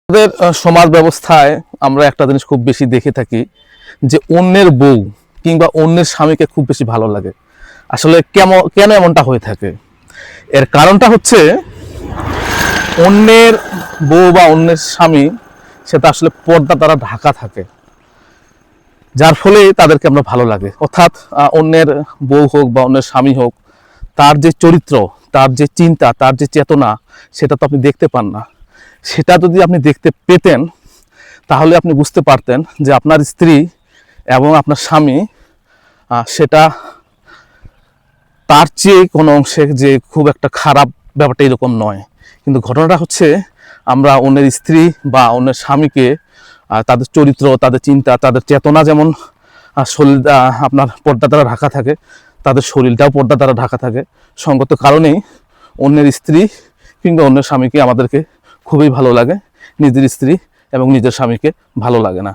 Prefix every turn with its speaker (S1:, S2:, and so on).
S1: আমাদের সমাজ ব্যবস্থায় আমরা একটা জিনিস খুব বেশি দেখে থাকি যে অন্যের বউ কিংবা অন্যের স্বামীকে খুব বেশি ভালো লাগে। আসলে কেন এমনটা হয়ে থাকে? এর কারণটা হচ্ছে অন্যের বউ বা অন্যের স্বামী সেটা আসলে পর্দা দ্বারা ঢাকা থাকে, যার ফলে তাদেরকে আমরা ভালো লাগে। অর্থাৎ অন্যের বউ হোক বা অন্যের স্বামী হোক, তার যে চরিত্র, তার যে চিন্তা, তার যে চেতনা, সেটা তো আপনি দেখতে পান না। সেটা যদি আপনি দেখতে পেতেন তাহলে আপনি বুঝতে পারতেন যে আপনার স্ত্রী এবং আপনার স্বামী সেটা তার চেয়ে কোনো অংশে যে খুব একটা খারাপ, ব্যাপারটা এরকম নয়। কিন্তু ঘটনাটা হচ্ছে আমরা অন্যের স্ত্রী বা অন্যের স্বামীকে তাদের চরিত্র, তাদের চিন্তা, তাদের চেতনা যেমন শরীর আপনার পর্দা দ্বারা ঢাকা থাকে, তাদের শরীরটাও পর্দা দ্বারা ঢাকা থাকে। সঙ্গত কারণেই অন্যের স্ত্রী কিংবা অন্যের স্বামীকে আমাদেরকে খুবই ভালো লাগে, নিজের স্ত্রী এবং নিজের স্বামীকে ভালো লাগে না।